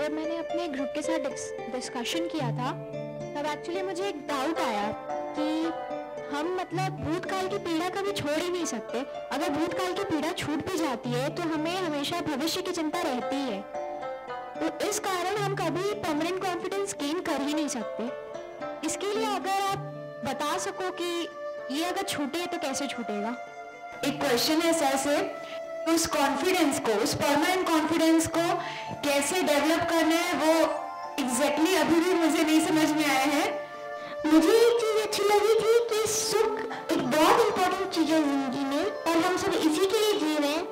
जब मैंने अपने ग्रुप के साथ डिस्कशन किया था तब एक्चुअली मुझे एक डाउट आया कि हम मतलब भूतकाल की पीड़ा कभी छोड़ ही नहीं सकते। अगर भूतकाल की पीड़ा छूट भी जाती है तो हमें हमेशा भविष्य की चिंता रहती है, तो इस कारण हम कभी परमानेंट कॉन्फिडेंस गेन कर ही नहीं सकते। इसके लिए अगर आप बता सको कि ये अगर छूटे तो कैसे छूटेगा। एक क्वेश्चन है सर से, उस कॉन्फिडेंस को, उस परमानेंट कॉन्फिडेंस को कैसे डेवलप करना है वो एग्जैक्टली अभी भी मुझे नहीं समझ में आया है। मुझे एक चीज अच्छी लगी थी कि सुख एक बहुत इंपॉर्टेंट चीज है जिंदगी में और हम सब इसी के लिए जी रहे हैं।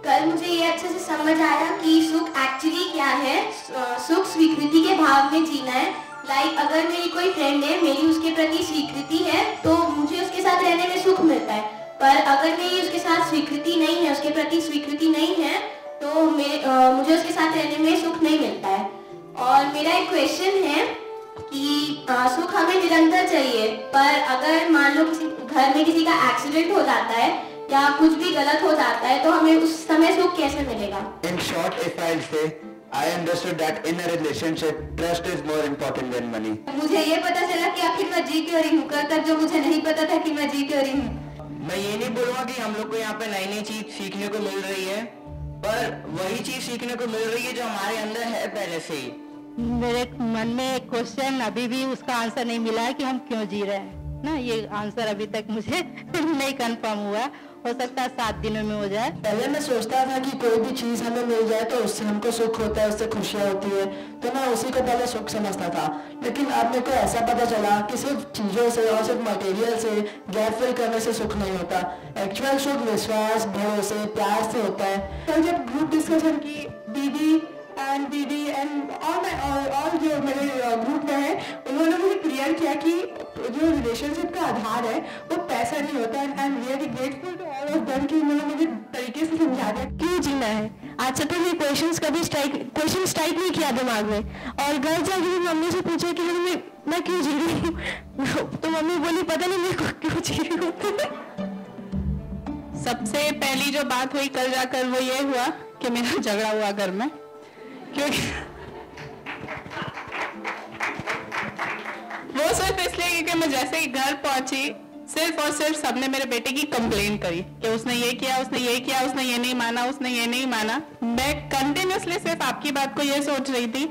कल मुझे ये अच्छे से समझ आया कि सुख एक्चुअली क्या है। सुख स्वीकृति के भाव में जीना है। लाइक अगर मेरी कोई फ्रेंड है, मेरी उसके प्रति स्वीकृति है तो मुझे उसके साथ रहने में सुख मिलता है, पर अगर मेरी उसके साथ स्वीकृति नहीं है, उसके प्रति स्वीकृति नहीं है तो मुझे उसके साथ रहने में सुख नहीं मिलता है। और मेरा एक क्वेश्चन है कि सुख हमें निरंतर चाहिए, पर अगर मान लो किसी घर में किसी का एक्सीडेंट हो जाता है या कुछ भी गलत हो जाता है तो हमें उस समय सुख कैसे मिलेगा? In short, if I'll say, I understood that in a relationship, trust is more important than money. मुझे ये पता चला कि आखिर मैं जी क्यों रही हूँ, कल तक जो मुझे नहीं पता था कि मैं जी क्यों रही हूँ। मैं ये नहीं बोलूँगा कि हम लोग को यहाँ पे नई नई चीज सीखने को मिल रही है, पर वही चीज सीखने को मिल रही है जो हमारे अंदर है पहले से ही। मेरे मन में एक क्वेश्चन अभी भी उसका आंसर नहीं मिला है कि हम क्यों जी रहे हैं ना, ये आंसर अभी तक मुझे नहीं कंफर्म हुआ। हो सकता है 7 दिनों में हो जाए। पहले मैं सोचता था कि कोई भी चीज हमें मिल जाए तो उससे हमको सुख होता है, उससे खुशियाँ होती है, तो मैं उसी को पहले सुख समझता था। लेकिन अब मेरे को ऐसा पता चला कि सिर्फ चीजों से और सिर्फ मटेरियल से गैप फिल करने से सुख नहीं होता। एक्चुअल सुख विश्वास, भरोसे, प्यार से होता है। कल जब ग्रुप डिस्कशन की दीदी एंड और जो मेरे ग्रुप में है उन्होंने मुझे क्लियर किया कि जो रिलेशनशिप का आधार है वो पैसा नहीं होता है। I am really grateful to all of them कि उन्होंने मुझे तरीके से समझा दिया क्यों जीना है। आज से तो ये क्वेश्चन स्ट्राइक नहीं किया दिमाग में, और घर जाके भी मम्मी से पूछा कि मैं क्यों जी रही हूँ तो मम्मी बोली पता नहीं मैं क्यों जी रही हूँ। सबसे पहली जो बात हुई कल जाकर वो ये हुआ कि मेरा झगड़ा हुआ घर में, क्योंकि वो सिर्फ इसलिए क्योंकि मैं जैसे ही घर पहुंची सिर्फ और सिर्फ सबने मेरे बेटे की कंप्लेन करी कि उसने ये किया, उसने ये किया, उसने ये नहीं माना, उसने ये नहीं माना। मैं कंटिन्यूअसली सिर्फ आपकी बात को ये सोच रही थी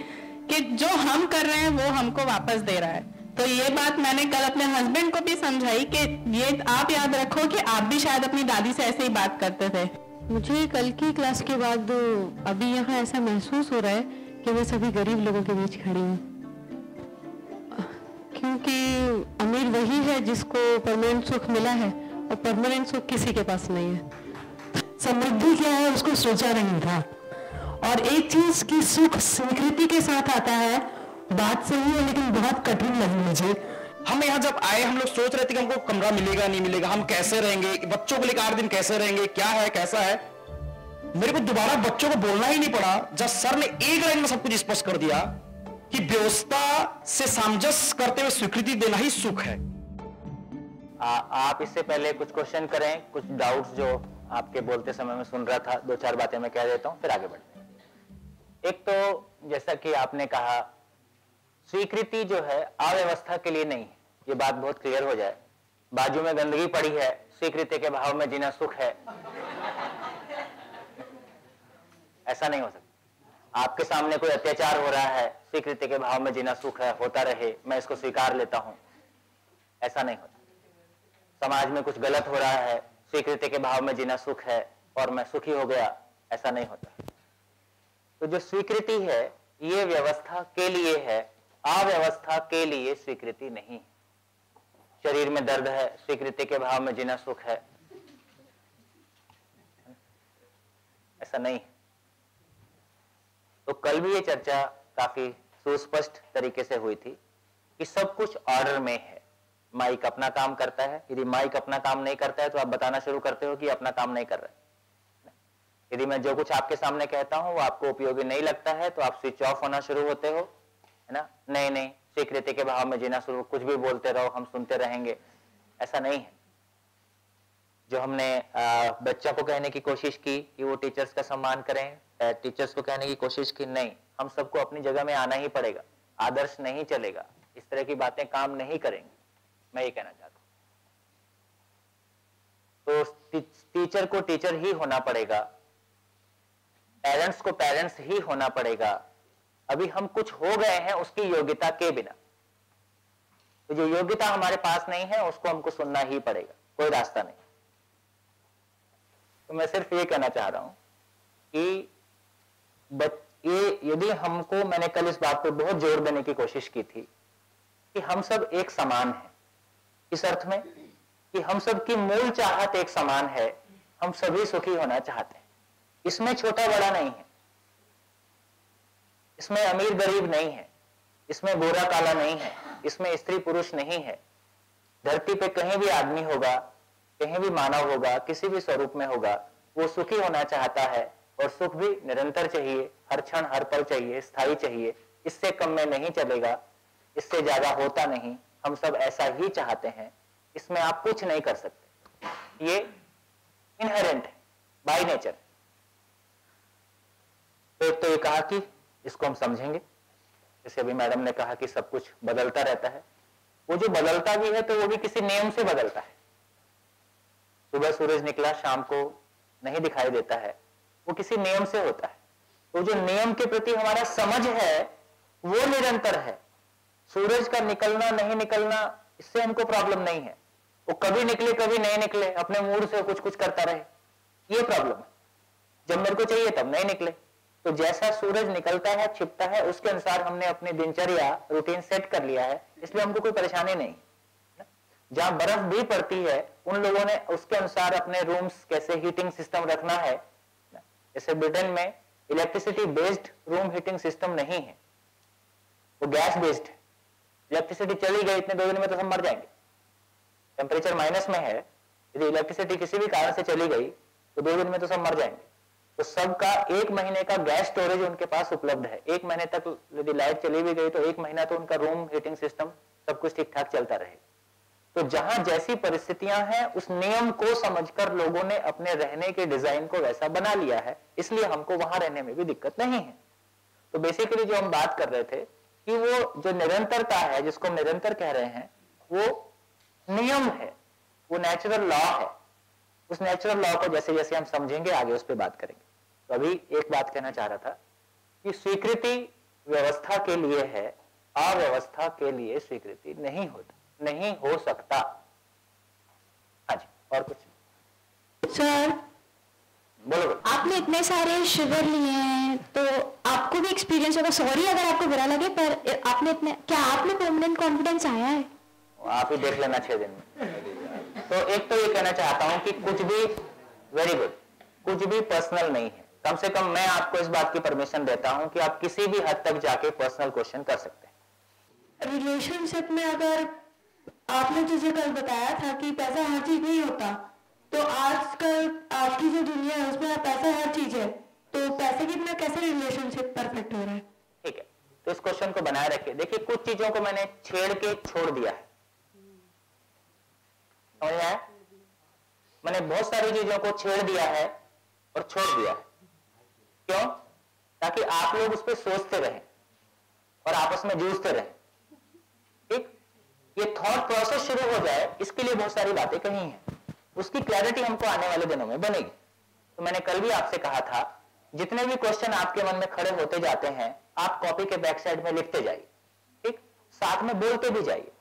कि जो हम कर रहे हैं वो हमको वापस दे रहा है। तो ये बात मैंने कल अपने हस्बैंड को भी समझाई कि ये आप याद रखो कि आप भी शायद अपनी दादी से ऐसे ही बात करते थे। मुझे कल की क्लास के बाद अभी यहाँ ऐसा महसूस हो रहा है कि मैं सभी गरीब लोगों के बीच खड़ी हूँ, क्योंकि अमीर वही है जिसको परमानेंट सुख मिला है और परमानेंट सुख किसी के पास नहीं है। समृद्धि क्या है उसको सोचा नहीं था। और एक चीज की सुख स्वीकृति के साथ आता है, बात सही है लेकिन बहुत कठिन लगी मुझे। हम यहाँ जब आए हम लोग सोच रहे थे कि हमको कमरा मिलेगा नहीं मिलेगा, हम कैसे रहेंगे, बच्चों को लेकर 8 दिन कैसे रहेंगे, क्या है कैसा है। मेरे को दोबारा बच्चों को बोलना ही नहीं पड़ा जब सर ने एक लाइन में सब कुछ स्पष्ट कर दिया कि व्यवस्था से सामंजस्य करते हुए स्वीकृति देना ही सुख है। आप इससे पहले कुछ क्वेश्चन करें, कुछ डाउट्स जो आपके बोलते समय में सुन रहा था, 2-4 बातें मैं कह देता हूं फिर आगे बढ़ते हैं। एक तो जैसा कि आपने कहा स्वीकृति जो है अव्यवस्था के लिए नहीं, ये बात बहुत क्लियर हो जाए। बाजू में गंदगी पड़ी है, स्वीकृति के भाव में जीना सुख है, ऐसा नहीं हो सकता। आपके सामने कोई अत्याचार हो रहा है, स्वीकृति के भाव में जीना सुख है, होता रहे, मैं इसको स्वीकार लेता हूं, ऐसा नहीं होता। समाज में कुछ गलत हो रहा है, स्वीकृति के भाव में जीना सुख है और मैं सुखी हो गया, ऐसा नहीं होता। तो जो स्वीकृति है ये व्यवस्था के लिए है, अव्यवस्था के लिए स्वीकृति नहीं। शरीर में दर्द है, स्वीकृति के भाव में जीना सुख है, ऐसा नहीं। तो कल भी ये चर्चा काफी सुस्पष्ट तरीके से हुई थी कि सब कुछ ऑर्डर में है। माइक अपना काम करता है, यदि माइक अपना काम नहीं करता है तो आप बताना शुरू करते हो कि अपना काम नहीं कर रहा है। यदि मैं जो कुछ आपके सामने कहता हूं वो आपको उपयोगी नहीं लगता है तो आप स्विच ऑफ होना शुरू होते हो, है ना। नहीं, स्वीकृति के भाव में जीना शुरू, कुछ भी बोलते रहो हम सुनते रहेंगे, ऐसा नहीं है। जो हमने बच्चों को कहने की कोशिश की कि वो टीचर्स का सम्मान करें, टीचर्स को कहने की कोशिश की, नहीं, हम सबको अपनी जगह में आना ही पड़ेगा, आदर्श नहीं चलेगा, इस तरह की बातें काम नहीं करेंगी, मैं ये कहना चाहता हूं। तो टीचर को टीचर ही होना पड़ेगा, पेरेंट्स को पेरेंट्स ही होना पड़ेगा। अभी हम कुछ हो गए हैं उसकी योग्यता के बिना, तो जो योग्यता हमारे पास नहीं है उसको हमको सुनना ही पड़ेगा, कोई रास्ता नहीं। तो मैं सिर्फ ये कहना चाह रहा हूं कि ये यदि हमको, मैंने कल इस बात पर बहुत जोर देने की कोशिश की थी कि हम सब एक समान हैं, इस अर्थ में कि हम सब की मूल चाहत एक समान है, हम सभी सुखी होना चाहते हैं। इसमें छोटा बड़ा नहीं है, इसमें अमीर गरीब नहीं है, इसमें गोरा काला नहीं है, इसमें स्त्री पुरुष नहीं है। धरती पे कहीं भी आदमी होगा, कहीं भी मानव होगा, किसी भी स्वरूप में होगा, वो सुखी होना चाहता है, और सुख भी निरंतर चाहिए, हर क्षण हर पल चाहिए, स्थायी चाहिए, इससे कम में नहीं चलेगा, इससे ज्यादा होता नहीं, हम सब ऐसा ही चाहते हैं, इसमें आप कुछ नहीं कर सकते, ये इनहेरेंट है, बाय नेचर। तो एक तो ये कहा कि इसको हम समझेंगे, जैसे अभी मैडम ने कहा कि सब कुछ बदलता रहता है, वो जो बदलता भी है तो वो भी किसी नियम से बदलता है। सुबह सूरज निकला, शाम को नहीं दिखाई देता है, वो किसी नियम से होता है। तो जो नियम के प्रति हमारा समझ है वो निरंतर है। सूरज का निकलना नहीं निकलना, इससे हमको प्रॉब्लम नहीं है, वो कभी निकले कभी नहीं निकले, अपने मूड से कुछ कुछ करता रहे, ये प्रॉब्लम है। जब मेरे को चाहिए तब नहीं निकले, तो जैसा सूरज निकलता है छिपता है, उसके अनुसार हमने अपनी दिनचर्या रूटीन सेट कर लिया है, इसलिए हमको कोई परेशानी नहीं। जहां बर्फ भी पड़ती है उन लोगों ने उसके अनुसार अपने रूम्स कैसे हीटिंग सिस्टम रखना है। जैसे ब्रिटेन में electricity based room heating system नहीं है, वो गैस बेस्ड है। इलेक्ट्रिसिटी चली गई इतने 2 दिन में तो सब मर जाएंगे, टेम्परेचर माइनस में है, यदि इलेक्ट्रिसिटी किसी भी कारण से चली गई तो 2 दिन में तो सब मर जाएंगे। तो सबका 1 महीने का गैस स्टोरेज उनके पास उपलब्ध है। 1 महीने तक यदि लाइट चली भी गई तो 1 महीना तो उनका रूम हीटिंग सिस्टम सब कुछ ठीक ठाक चलता रहे। तो जहां जैसी परिस्थितियां हैं उस नियम को समझकर लोगों ने अपने रहने के डिजाइन को वैसा बना लिया है, इसलिए हमको वहां रहने में भी दिक्कत नहीं है। तो बेसिकली जो हम बात कर रहे थे कि वो जो निरंतरता है, जिसको हम निरंतर कह रहे हैं, वो नियम है, वो नेचुरल लॉ है। उस नेचुरल लॉ को जैसे जैसे हम समझेंगे आगे उस पर बात करेंगे। तो अभी एक बात कहना चाह रहा था कि स्वीकृति व्यवस्था के लिए है, अव्यवस्था के लिए स्वीकृति नहीं होता, नहीं हो सकता। हाँ जी, और कुछ सर? बोलो। आपने इतने सारे शिविर लिए हैं तो आपको भी एक्सपीरियंस होगा, सॉरी अगर आपको बुरा लगे, पर आपने इतने, क्या आपने परमानेंट कॉन्फिडेंस आया है? आप ही देख लेना 6 दिन में। तो एक तो ये कहना चाहता हूं कि कुछ भी, वेरी गुड, कुछ भी पर्सनल नहीं है। कम से कम मैं आपको इस बात की परमिशन देता हूं कि आप किसी भी हद तक जाके पर्सनल क्वेश्चन कर सकते हैं। रिलेशनशिप में अगर आपने जैसे कल बताया था कि पैसा हर चीज नहीं होता, तो आजकल आपकी जो दुनिया है उसमें पैसा हर चीज है, तो पैसे के बिना कैसे रिलेशनशिप परफेक्ट हो रहा है? ठीक है, तो इस क्वेश्चन को बनाए रखिए। देखिए, कुछ चीजों को मैंने छेड़ के छोड़ दिया है, समझ में आया? मैंने बहुत सारी चीजों को छेड़ दिया है और छोड़ दिया है। क्यों? ताकि आप लोग उस पर सोचते रहें और आपस में जूझते रहें। ठीक, ये थॉट प्रोसेस शुरू हो जाए, इसके लिए बहुत सारी बातें कही हैं, उसकी क्लैरिटी हमको आने वाले दिनों में बनेगी। तो मैंने कल भी आपसे कहा था, जितने भी क्वेश्चन आपके मन में खड़े होते जाते हैं आप कॉपी के बैक साइड में लिखते जाइए, ठीक, साथ में बोलते भी जाइए।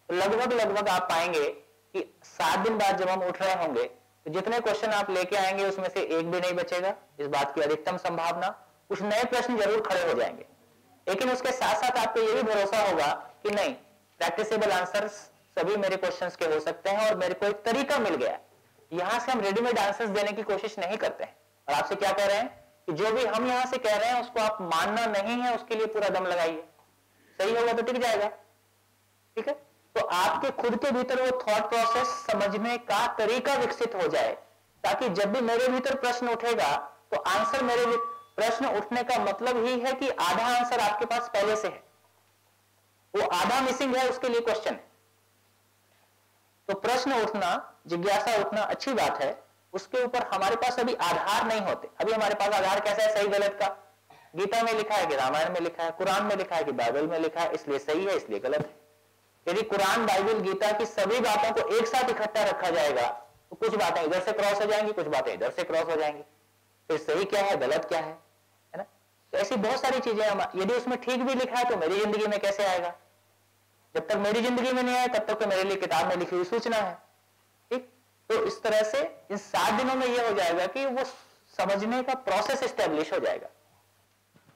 तो लगभग आप पाएंगे कि 7 दिन बाद जब हम उठ रहे होंगे तो जितने क्वेश्चन आप लेके आएंगे उसमें से एक भी नहीं बचेगा, इस बात की अधिकतम संभावना। कुछ नए प्रश्न जरूर खड़े हो जाएंगे, लेकिन उसके साथ साथ आपको यह भी भरोसा होगा कि नहीं, प्रैक्टिसेबल आंसर्स सभी मेरे क्वेश्चंस के हो सकते हैं और मेरे को एक तरीका मिल गया। यहां से हम रेडीमेड आंसर्स देने की कोशिश नहीं करते हैं। और आपसे क्या कह रहे हैं कि जो भी हम यहां से कह रहे हैं उसको आप मानना नहीं है, उसके लिए पूरा दम लगाइए, सही होगा तो टिक जाएगा। ठीक है, तो आपके खुद के भीतर वो थॉट प्रोसेस समझने का तरीका विकसित हो जाए, ताकि जब भी मेरे भीतर प्रश्न उठेगा तो आंसर मेरे प्रश्न उठने का मतलब ही है कि आधा आंसर आपके पास पहले से है, वो आधा मिसिंग है, उसके लिए क्वेश्चन है। तो प्रश्न उठना, जिज्ञासा उठना अच्छी बात है, उसके ऊपर हमारे पास अभी आधार नहीं होते। अभी हमारे पास आधार कैसा है सही गलत का, गीता में लिखा है कि रामायण में लिखा है, कुरान में लिखा है कि बाइबल में लिखा है, इसलिए सही है इसलिए गलत है। यदि कुरान, बाइबल, गीता की सभी बातों को एक साथ इकट्ठा रखा जाएगा तो कुछ बातें इधर से क्रॉस हो जाएंगी, कुछ बातें इधर से क्रॉस हो जाएंगी, तो सही क्या है गलत क्या है ना। तो ऐसी बहुत सारी चीजें यदि उसमें ठीक भी लिखा है तो मेरी जिंदगी में कैसे आएगा? जब तक मेरी जिंदगी में नहीं आया तब तक तो मेरे लिए किताब में लिखी हुई सूचना है। ठीक, तो इस तरह से इन 7 दिनों में यह हो जाएगा कि वो समझने का प्रोसेस एस्टेब्लिश हो जाएगा।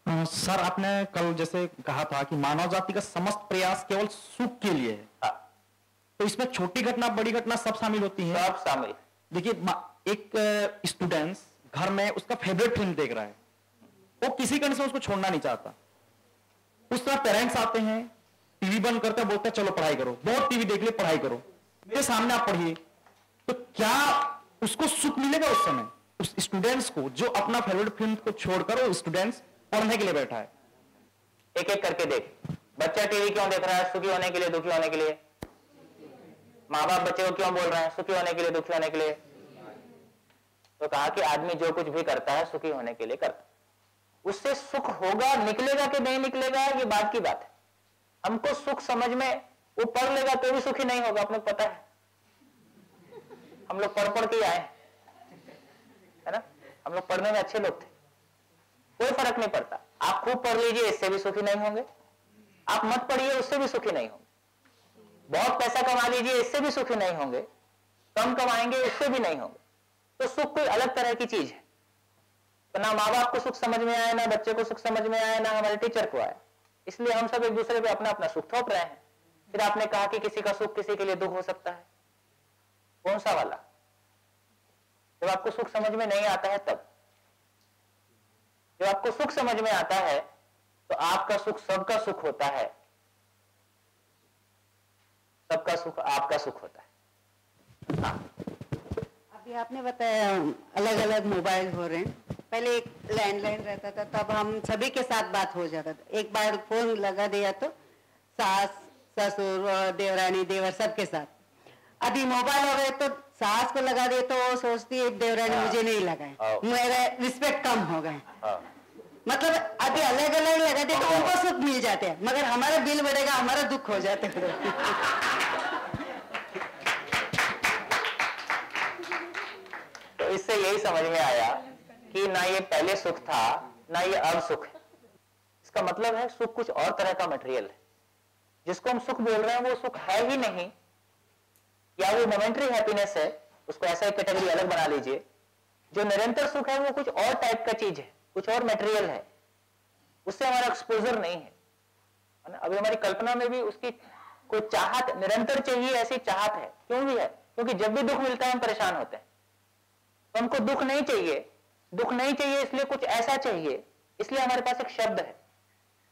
सर आपने कल जैसे कहा था कि मानव जाति का समस्त प्रयास केवल सुख के लिए है, तो इसमें छोटी घटना बड़ी घटना सब शामिल होती है? सब शामिल। देखिए एक स्टूडेंट घर में उसका फेवरेट फिल्म देख रहा है, वो किसी कंडीशन में उसको छोड़ना नहीं चाहता, उस तरह पेरेंट्स आते हैं, टीवी बंद करते हैं, बोलते हैं चलो पढ़ाई करो, बहुत टीवी देख ले पढ़ाई करो, मेरे सामने आप पढ़िए, तो क्या उसको सुख मिलेगा उस समय? उस स्टूडेंट्स को जो अपना फेवरेट फिल्म को छोड़कर वो स्टूडेंट्स पढ़ने के लिए बैठा है। एक एक करके देख, बच्चा टीवी क्यों देख रहा है? सुखी होने के लिए, दुखी होने के लिए। माँ बाप बच्चे को क्यों बोल रहे हैं? सुखी होने के लिए, दुखी होने के लिए। तो कहा कि आदमी जो कुछ भी करता है सुखी होने के लिए करता है। उससे सुख होगा, निकलेगा कि नहीं निकलेगा ये बात की बात है। हमको सुख समझ में, वो पढ़ लेगा तो भी सुखी नहीं होगा, अपने पता है। हम लोग पढ़ के आए है ना, हम लोग पढ़ने में अच्छे लोग थे, कोई फर्क नहीं पड़ता। आप खूब पढ़ लीजिए, इससे भी सुखी नहीं होंगे। आप मत पढ़िए, उससे भी सुखी नहीं होंगे। बहुत पैसा कमा लीजिए, इससे भी सुखी नहीं होंगे। कम कमाएंगे, इससे भी नहीं होंगे। तो सुख कोई अलग तरह की चीज है। तो ना माँ बाप को सुख समझ में आए, ना बच्चे को सुख समझ में आए, ना हमारे टीचर को आए, इसलिए हम सब एक दूसरे पे अपना अपना सुख थोप रहे हैं। फिर आपने कहा कि किसी का सुख किसी के लिए दुख हो सकता है, कौन सा वाला? जब आपको सुख समझ में नहीं आता है तब। जब आपको सुख समझ में आता है तो आपका सुख सबका सुख होता है, सबका सुख आपका सुख होता है। हाँ। अभी आपने बताया अलग अलग मोबाइल हो रहे हैं, पहले एक लैंडलाइन रहता था, तब हम सभी के साथ बात हो जाता था। एक बार फोन लगा दिया तो सास, ससुर, देवरानी, देवर सबके साथ। अभी मोबाइल हो गए तो सास को लगा दे तो वो सोचती है देवरानी मुझे नहीं लगाए, मेरा रिस्पेक्ट कम हो गए। मतलब अभी अलग अलग लगा दे तो उनको सुख मिल जाते हैं, मगर हमारा बिल बढ़ेगा, हमारा दुख हो जाता है। तो इससे यही समझ में आया कि ना ये पहले सुख था ना ये अब सुख है। इसका मतलब है सुख कुछ और तरह का मटेरियल है। जिसको हम सुख बोल रहे हैं वो सुख है ही नहीं, या वो मोमेंटरी हैप्पीनेस है, उसको ऐसा एक कैटेगरी अलग बना लीजिए। जो निरंतर सुख है वो कुछ और टाइप का चीज है, कुछ और मटेरियल है, उससे हमारा एक्सपोजर नहीं है। अभी हमारी कल्पना में भी उसकी कोई चाहत निरंतर चाहिए, ऐसी चाहत है। क्यों भी है? क्योंकि जब भी दुख मिलता है हम परेशान होते हैं। तो हमको दुख नहीं चाहिए, दुख नहीं चाहिए इसलिए कुछ ऐसा चाहिए, इसलिए हमारे पास एक शब्द है।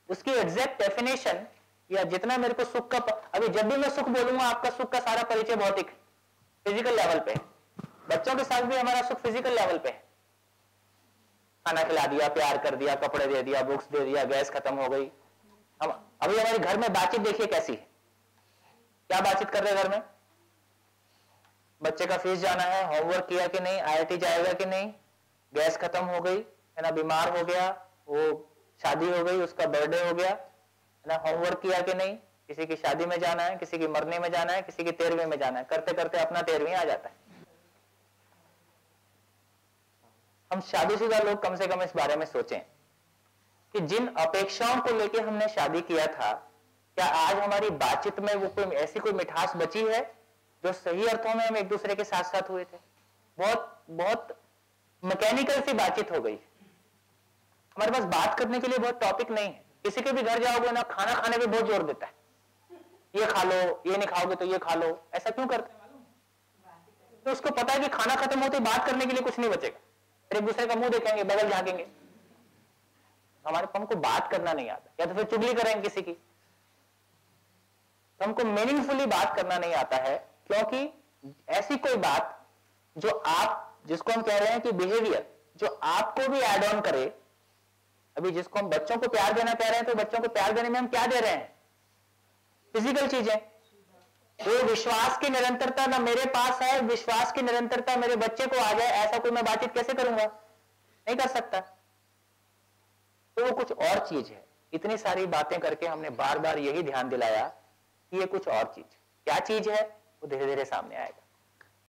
उसकी एग्जैक्ट डेफिनेशन या जितना मेरे को सुख का, अभी जब भी मैं सुख बोलूंगा आपका सुख का सारा परिचय भौतिक फिजिकल लेवल पे है। बच्चों के साथ भी हमारा सुख फिजिकल लेवल पे है। खाना खिला दिया, प्यार कर दिया, कपड़े दे दिया, बुक्स दे दिया, गैस खत्म हो गई। हम अभी हमारे घर में बातचीत देखिए कैसी है। क्या बातचीत कर रहे हैं घर में? बच्चे का फीस जाना है, होमवर्क किया कि नहीं, IIT जाएगा कि नहीं, गैस खत्म हो गई है ना, बीमार हो गया, वो शादी हो गई, उसका बर्थडे हो गया है ना, होमवर्क किया कि नहीं, किसी की शादी में जाना है, किसी की मरने में जाना है, किसी की 13वीं में जाना है, करते करते अपना 13वीं आ जाता है। हम शादीशुदा लोग कम से कम इस बारे में सोचें कि जिन अपेक्षाओं को लेकर हमने शादी किया था, क्या आज हमारी बातचीत में वो कोई ऐसी कोई मिठास बची है जो सही अर्थों में हम एक दूसरे के साथ साथ हुए थे? बहुत बहुत मैकेनिकल सी बातचीत हो गई। हमारे पास बात करने के लिए बहुत टॉपिक नहीं है। किसी के भी घर जाओगे ना, खाना खाने पे बहुत जोर देता है, ये खा लो, ये नहीं खाओगे तो ये खा लो। ऐसा क्यों करते हैं? तो उसको पता है कि खाना खत्म होते बात करने के लिए कुछ नहीं बचेगा, फिर एक दूसरे का मुंह देखेंगे, बगल झांकेंगे। हमारे हमको बात करना नहीं आता, या तो फिर चुगली करेंगे किसी की। तो हमको मीनिंगफुली बात करना नहीं आता है, क्योंकि ऐसी कोई बात जो आप, जिसको हम कह रहे हैं कि बिहेवियर, जो आपको भी एड ऑन करे। अभी जिसको हम बच्चों को प्यार देना कह रहे हैं, तो बच्चों को प्यार देने में हम क्या दे रहे हैं? फिजिकल चीजें। वो विश्वास की निरंतरता ना मेरे पास है, विश्वास की निरंतरता मेरे बच्चे को आ जाए, ऐसा कोई मैं बातचीत कैसे करूंगा? नहीं कर सकता। तो वो कुछ और चीज है। इतनी सारी बातें करके हमने बार बार यही ध्यान दिलाया कि ये कुछ और चीज, क्या चीज है वो धीरे धीरे सामने आएगा।